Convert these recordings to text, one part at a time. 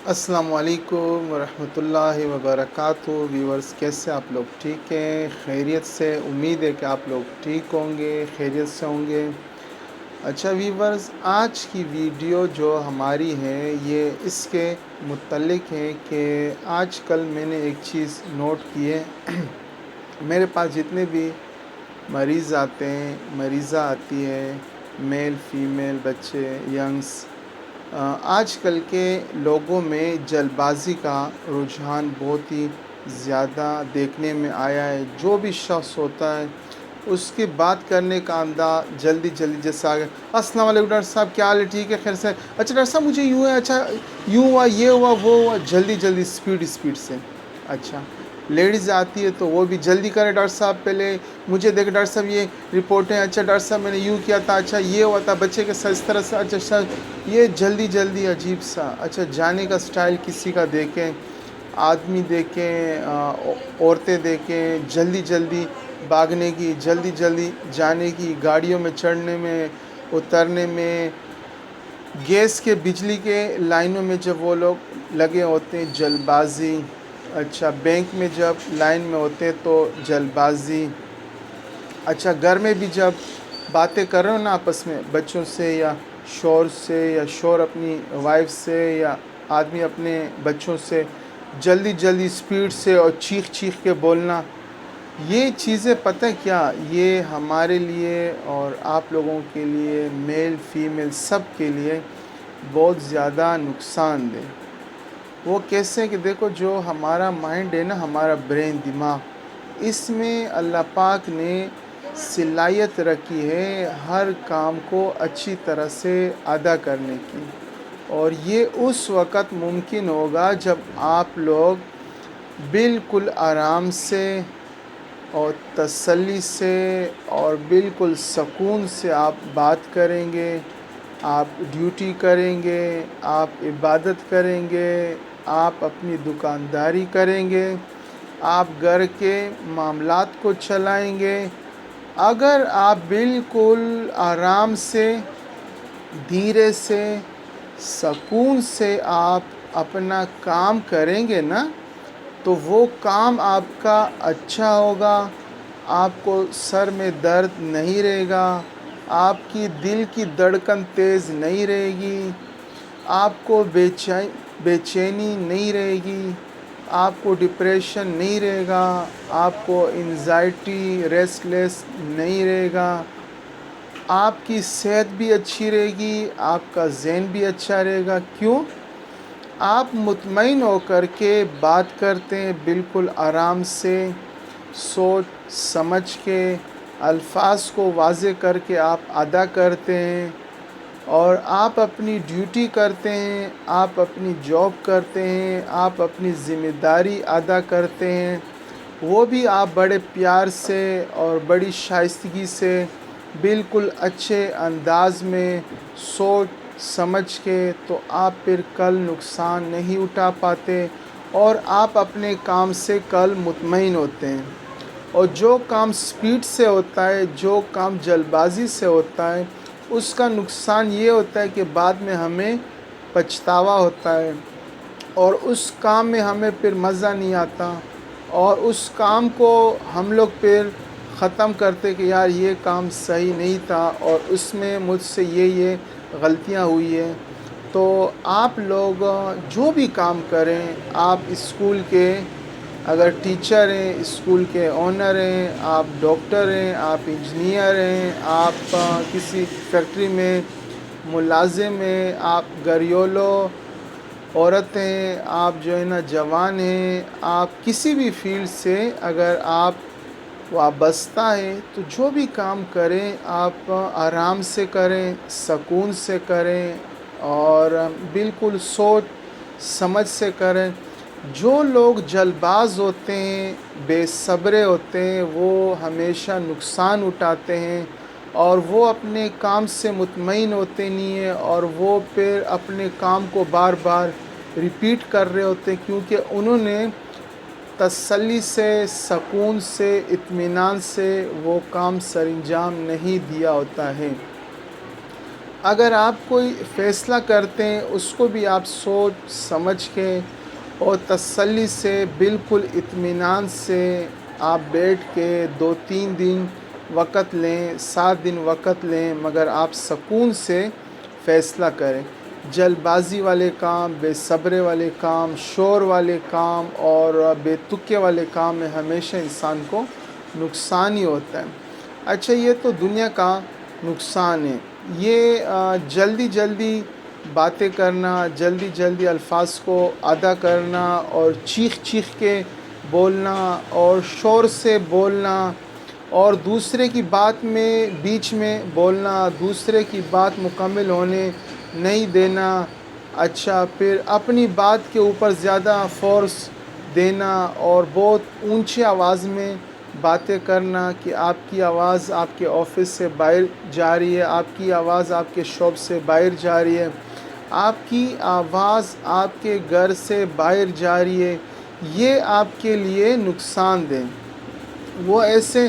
السلام علیکم ورحمۃ اللہ وبرکاتہ ویورز، کیسے آپ لوگ؟ ٹھیک ہیں؟ خیریت سے؟ امید ہے کہ آپ لوگ ٹھیک ہوں گے، خیریت سے ہوں گے۔ اچھا ویورز، آج کی ویڈیو جو ہماری ہے یہ اس کے متعلق ہے کہ آج کل میں نے ایک چیز نوٹ کی ہے۔ میرے پاس جتنے بھی مریض آتے ہیں، مریضہ آتی ہے، میل فیمیل، بچے، ینگس، آج کل کے لوگوں میں جلد بازی کا رجحان بہت ہی زیادہ دیکھنے میں آیا ہے۔ جو بھی شخص ہوتا ہے اس کی بات کرنے کا انداز جلدی جیسا آ گیا۔ السلام علیکم ڈاکٹر صاحب، کیا حال ہے؟ ٹھیک ہے، خیر سے؟ اچھا ڈاکٹر صاحب مجھے یوں ہے، اچھا یوں ہوا، یہ ہوا، وہ ہوا، جلدی اسپیڈ سے۔ اچھا لیڈیز آتی ہے تو وہ بھی جلدی کرے، ڈاکٹر صاحب پہلے مجھے دیکھے، ڈاکٹر صاحب یہ رپورٹیں، اچھا ڈاکٹر صاحب میں نے یوں کیا تھا، اچھا یہ ہوا تھا بچے کے ساتھ اس طرح سے، اچھا سر یہ جلدی عجیب سا۔ اچھا جانے کا سٹائل کسی کا دیکھیں، آدمی دیکھیں، عورتیں دیکھیں، جلدی بھاگنے کی، جلدی جانے کی، گاڑیوں میں چڑھنے میں، اترنے میں، گیس کے بجلی کے لائنوں میں جب وہ لوگ لگے ہوتے ہیں جلد بازی۔ اچھا بینک میں جب لائن میں ہوتے ہیں تو جلد بازی۔ اچھا گھر میں بھی جب باتیں کر رہے ہو نا آپس میں، بچوں سے یا شوہر سے، یا شوہر اپنی وائف سے، یا آدمی اپنے بچوں سے، جلدی اسپیڈ سے اور چیخ کے بولنا، یہ چیزیں پتہ کیا یہ ہمارے لیے اور آپ لوگوں کے لیے، میل فیمیل سب کے لیے بہت زیادہ نقصان دہ۔ وہ کیسے کہ دیکھو، جو ہمارا مائنڈ ہے نا، ہمارا برین، دماغ، اس میں اللہ پاک نے صلاحیت رکھی ہے ہر کام کو اچھی طرح سے ادا کرنے کی، اور یہ اس وقت ممکن ہوگا جب آپ لوگ بالکل آرام سے اور تسلی سے اور بالکل سکون سے آپ بات کریں گے، آپ ڈیوٹی کریں گے، آپ عبادت کریں گے، آپ اپنی دکانداری کریں گے، آپ گھر کے معاملات کو چلائیں گے۔ اگر آپ بالکل آرام سے، دھیرے سے، سکون سے آپ اپنا کام کریں گے نا، تو وہ کام آپ کا اچھا ہوگا، آپ کو سر میں درد نہیں رہے گا، آپ کی دل کی دھڑکن تیز نہیں رہے گی، آپ کو بے چینی نہیں رہے گی، آپ کو ڈپریشن نہیں رہے گا، آپ کو انزائٹی، ریسٹ لیس نہیں رہے گا، آپ کی صحت بھی اچھی رہے گی، آپ کا ذہن بھی اچھا رہے گا۔ کیوں؟ آپ مطمئن ہو کر کے بات کرتے ہیں، بالکل آرام سے، سوچ سمجھ کے، الفاظ کو واضح کر کے آپ ادا کرتے ہیں، اور آپ اپنی ڈیوٹی کرتے ہیں، آپ اپنی جاب کرتے ہیں، آپ اپنی ذمہ داری ادا کرتے ہیں، وہ بھی آپ بڑے پیار سے اور بڑی شائستگی سے، بالکل اچھے انداز میں سوچ سمجھ کے، تو آپ پھر کل نقصان نہیں اٹھا پاتے، اور آپ اپنے کام سے کل مطمئن ہوتے ہیں۔ اور جو کام سپیڈ سے ہوتا ہے، جو کام جلد بازی سے ہوتا ہے، اس کا نقصان یہ ہوتا ہے کہ بعد میں ہمیں پچھتاوا ہوتا ہے، اور اس کام میں ہمیں پھر مزہ نہیں آتا، اور اس کام کو ہم لوگ پھر ختم کرتے کہ یار یہ کام صحیح نہیں تھا، اور اس میں مجھ سے یہ غلطیاں ہوئی ہیں۔ تو آپ لوگ جو بھی کام کریں، آپ اسکول کے اگر ٹیچر ہیں، اسکول کے اونر ہیں، آپ ڈاکٹر ہیں، آپ انجینئر ہیں، آپ کسی فیکٹری میں ملازم ہیں، آپ گھریلو عورت ہیں، آپ جو ہے نا جوان ہیں، آپ کسی بھی فیلڈ سے اگر آپ وابستہ ہیں، تو جو بھی کام کریں آپ آرام سے کریں، سکون سے کریں، اور بالکل سوچ سمجھ سے کریں۔ جو لوگ جلد باز ہوتے ہیں، بے صبرے ہوتے ہیں، وہ ہمیشہ نقصان اٹھاتے ہیں، اور وہ اپنے کام سے مطمئن ہوتے نہیں ہیں، اور وہ پھر اپنے کام کو بار بار ریپیٹ کر رہے ہوتے ہیں، کیونکہ انہوں نے تسلی سے، سکون سے، اطمینان سے وہ کام سر انجام نہیں دیا ہوتا ہے۔ اگر آپ کوئی فیصلہ کرتے ہیں اس کو بھی آپ سوچ سمجھ کے اور تسلی سے بالکل اطمینان سے آپ بیٹھ کے 2-3 دن وقت لیں، 7 دن وقت لیں، مگر آپ سکون سے فیصلہ کریں۔ جلد بازی والے کام، بے صبرے والے کام، شور والے کام اور بے تکے والے کام میں ہمیشہ انسان کو نقصان ہی ہوتا ہے۔ اچھا، یہ تو دنیا کا نقصان ہے۔ یہ جلدی جلدی باتیں کرنا، جلدی جلدی الفاظ کو ادا کرنا اور چیخ چیخ کے بولنا اور شور سے بولنا اور دوسرے کی بات میں بیچ میں بولنا، دوسرے کی بات مکمل ہونے نہیں دینا، اچھا پھر اپنی بات کے اوپر زیادہ فورس دینا اور بہت اونچی آواز میں باتیں کرنا کہ آپ کی آواز آپ کے آفس سے باہر جا رہی ہے، آپ کی آواز آپ کے شاپ سے باہر جا رہی ہے، آپ کی آواز آپ کے گھر سے باہر جا رہی ہے، یہ آپ کے لیے نقصان دہ۔ وہ ایسے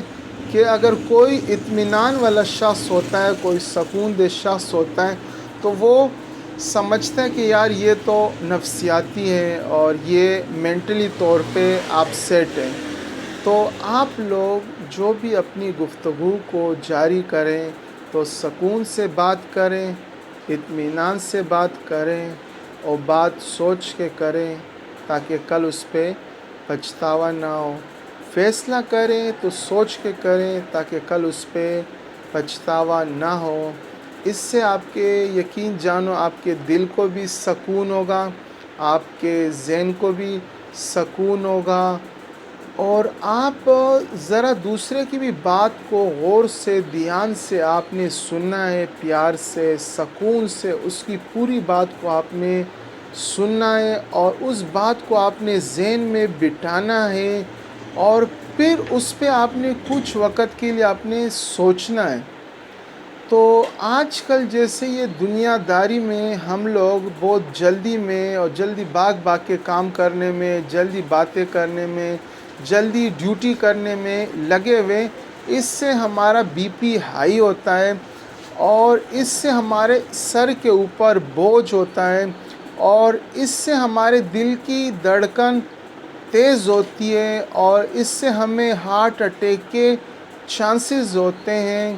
کہ اگر کوئی اطمینان والا شخص ہوتا ہے، کوئی سکون دہ شخص ہوتا ہے، تو وہ سمجھتا ہے کہ یار یہ تو نفسیاتی ہے اور یہ مینٹلی طور پہ آپ سیٹ ہیں۔ تو آپ لوگ جو بھی اپنی گفتگو کو جاری کریں تو سکون سے بات کریں، اطمینان سے بات کریں اور بات سوچ کے کریں تاکہ کل اس پہ پچھتاوا نہ ہو۔ فیصلہ کریں تو سوچ کے کریں تاکہ کل اس پہ پچھتاوا نہ ہو۔ اس سے آپ کے یقین جانو آپ کے دل کو بھی سکون ہوگا، آپ کے ذہن کو بھی سکون ہوگا اور آپ ذرا دوسرے کی بھی بات کو غور سے دھیان سے آپ نے سننا ہے، پیار سے سکون سے اس کی پوری بات کو آپ نے سننا ہے اور اس بات کو آپ نے ذہن میں بٹھانا ہے اور پھر اس پہ آپ نے کچھ وقت کے لیے آپ نے سوچنا ہے۔ تو آج کل جیسے یہ دنیا داری میں ہم لوگ بہت جلدی میں اور جلدی بھاگ کے کام کرنے میں، جلدی باتیں کرنے میں، جلدی ڈیوٹی کرنے میں لگے ہوئے، اس سے ہمارا بی پی ہائی ہوتا ہے اور اس سے ہمارے سر کے اوپر بوجھ ہوتا ہے اور اس سے ہمارے دل کی دھڑکن تیز ہوتی ہے اور اس سے ہمیں ہارٹ اٹیک کے چانسز ہوتے ہیں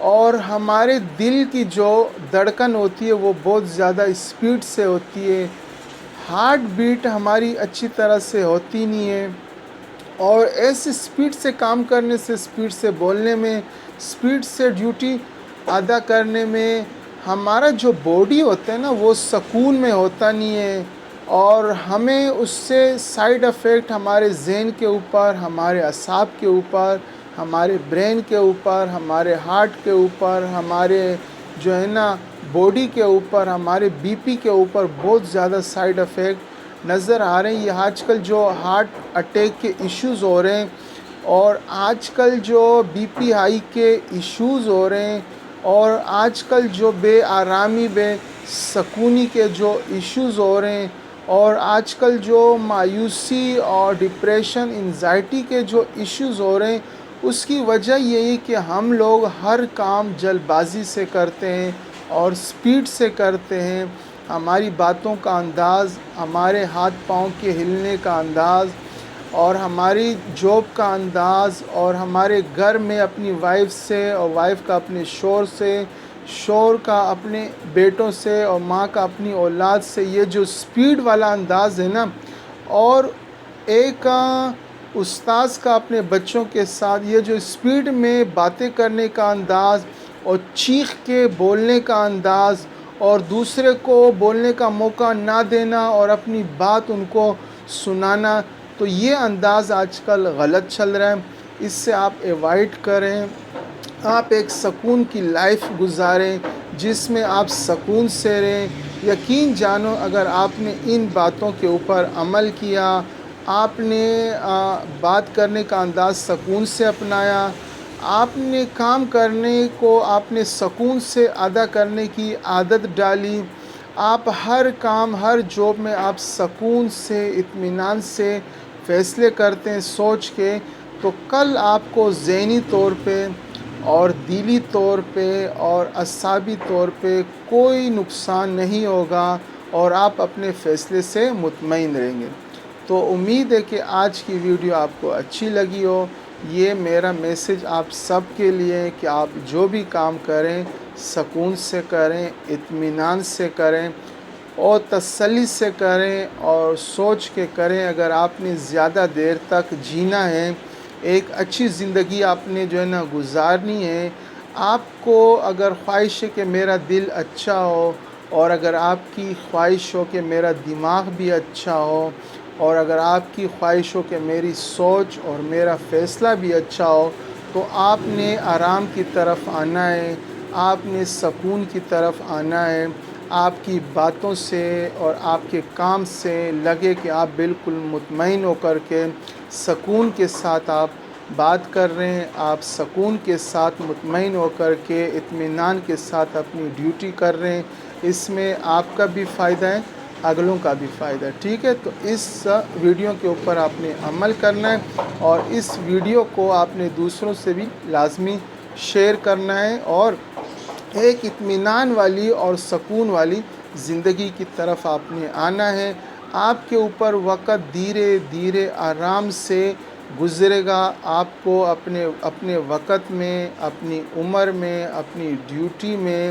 اور ہمارے دل کی جو دھڑکن ہوتی ہے وہ بہت زیادہ اسپیڈ سے ہوتی ہے، ہارٹ بیٹ ہماری اچھی طرح سے ہوتی نہیں ہے اور ایسے اسپیڈ سے کام کرنے سے، اسپیڈ سے بولنے میں، اسپیڈ سے ڈیوٹی ادا کرنے میں ہمارا جو باڈی ہوتا ہے نا وہ سکون میں ہوتا نہیں ہے اور ہمیں اس سے سائیڈ افیکٹ ہمارے ذہن کے اوپر، ہمارے اعصاب کے اوپر، ہمارے برین کے اوپر، ہمارے ہارٹ کے اوپر، ہمارے جو ہے نا باڈی کے اوپر، ہمارے بی پی کے اوپر بہت زیادہ سائیڈ افیکٹ نظر آ رہے ہیں۔ یہ آج کل جو ہارٹ اٹیک کے ایشوز ہو رہے ہیں اور آج کل جو بی پی ہائی کے ایشوز ہو رہے ہیں اور آج کل جو بے آرامی، بے سکونی کے جو ایشوز ہو رہے ہیں اور آج کل جو مایوسی اور ڈپریشن، انزائٹی کے جو ایشوز ہو رہے ہیں، اس کی وجہ یہی کہ ہم لوگ ہر کام جلد بازی سے کرتے ہیں اور سپیڈ سے کرتے ہیں۔ ہماری باتوں کا انداز، ہمارے ہاتھ پاؤں کے ہلنے کا انداز اور ہماری جاب کا انداز اور ہمارے گھر میں اپنی وائف سے اور وائف کا اپنے شوہر سے، شوہر کا اپنے بیٹوں سے اور ماں کا اپنی اولاد سے، یہ جو سپیڈ والا انداز ہے نا، اور ایک استاذ کا اپنے بچوں کے ساتھ یہ جو سپیڈ میں باتیں کرنے کا انداز اور چیخ کے بولنے کا انداز اور دوسرے کو بولنے کا موقع نہ دینا اور اپنی بات ان کو سنانا، تو یہ انداز آج کل غلط چل رہا ہے۔ اس سے آپ ایوائڈ کریں، آپ ایک سکون کی لائف گزاریں جس میں آپ سکون سے رہیں۔ یقین جانو اگر آپ نے ان باتوں کے اوپر عمل کیا، آپ نے بات کرنے کا انداز سکون سے اپنایا، آپ نے کام کرنے کو آپ نے سکون سے ادا کرنے کی عادت ڈالی، آپ ہر کام، ہر جاب میں آپ سکون سے، اطمینان سے فیصلے کرتے ہیں سوچ کے، تو کل آپ کو ذہنی طور پہ اور دلی طور پہ اور اعصابی طور پہ کوئی نقصان نہیں ہوگا اور آپ اپنے فیصلے سے مطمئن رہیں گے۔ تو امید ہے کہ آج کی ویڈیو آپ کو اچھی لگی ہو۔ یہ میرا میسج آپ سب کے لیے ہے کہ آپ جو بھی کام کریں سکون سے کریں، اطمینان سے کریں اور تسلی سے کریں اور سوچ کے کریں۔ اگر آپ نے زیادہ دیر تک جینا ہے، ایک اچھی زندگی آپ نے جو ہے نا گزارنی ہے، آپ کو اگر خواہش ہے کہ میرا دل اچھا ہو اور اگر آپ کی خواہش ہو کہ میرا دماغ بھی اچھا ہو اور اگر آپ کی خواہش ہو کہ میری سوچ اور میرا فیصلہ بھی اچھا ہو، تو آپ نے آرام کی طرف آنا ہے، آپ نے سکون کی طرف آنا ہے۔ آپ کی باتوں سے اور آپ کے کام سے لگے کہ آپ بالکل مطمئن ہو کر کے سکون کے ساتھ آپ بات کر رہے ہیں، آپ سکون کے ساتھ مطمئن ہو کر کے اطمینان کے ساتھ اپنی ڈیوٹی کر رہے ہیں۔ اس میں آپ کا بھی فائدہ ہے، اگلوں کا بھی فائدہ ہے، ٹھیک ہے؟ تو اس ویڈیو کے اوپر آپ نے عمل کرنا ہے اور اس ویڈیو کو آپ نے دوسروں سے بھی لازمی شیئر کرنا ہے اور ایک اطمینان والی اور سکون والی زندگی کی طرف آپ نے آنا ہے۔ آپ کے اوپر وقت دھیرے دھیرے آرام سے گزرے گا۔ آپ کو اپنے وقت میں، اپنی عمر میں، اپنی ڈیوٹی میں،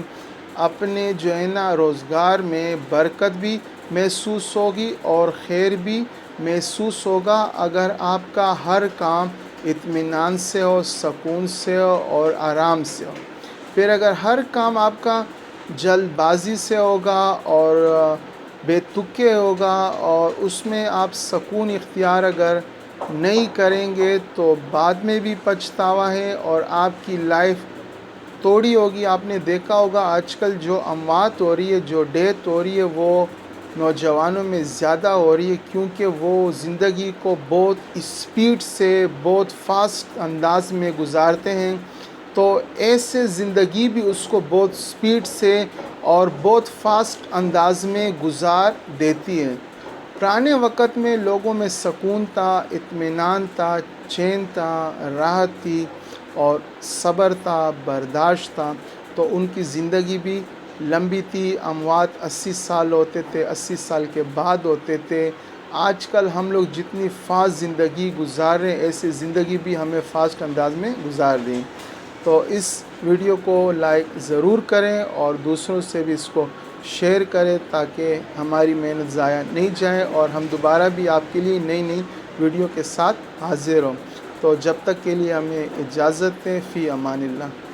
اپنے جو ہے نا روزگار میں برکت بھی محسوس ہوگی اور خیر بھی محسوس ہوگا اگر آپ کا ہر کام اطمینان سے ہو، سکون سے ہو اور آرام سے ہو۔ پھر اگر ہر کام آپ کا جلد بازی سے ہوگا اور بے تکے ہوگا اور اس میں آپ سکون اختیار اگر نہیں کریں گے تو بعد میں بھی پچھتاوا ہے اور آپ کی لائف توڑی ہوگی۔ آپ نے دیکھا ہوگا آج کل جو اموات ہو رہی ہے، جو ڈیتھ ہو رہی ہے، وہ نوجوانوں میں زیادہ ہو رہی ہے کیونکہ وہ زندگی کو بہت اسپیڈ سے، بہت فاسٹ انداز میں گزارتے ہیں، تو ایسے زندگی بھی اس کو بہت اسپیڈ سے اور بہت فاسٹ انداز میں گزار دیتی ہے۔ پرانے وقت میں لوگوں میں سکون تھا، اطمینان تھا، چین تھا، راحت تھی اور صبر تھا، برداشت تھا، تو ان کی زندگی بھی لمبی تھی۔ اموات 80 سال ہوتے تھے، 80 سال کے بعد ہوتے تھے۔ آج کل ہم لوگ جتنی فاسٹ زندگی گزار رہے ہیں، ایسی زندگی بھی ہمیں فاسٹ انداز میں گزار دیں۔ تو اس ویڈیو کو لائک ضرور کریں اور دوسروں سے بھی اس کو شیئر کریں تاکہ ہماری محنت ضائع نہیں جائے اور ہم دوبارہ بھی آپ کے لیے نئی نئی ویڈیو کے ساتھ حاضر ہوں۔ تو جب تک کے لیے ہمیں اجازت دیں، فی امان اللہ۔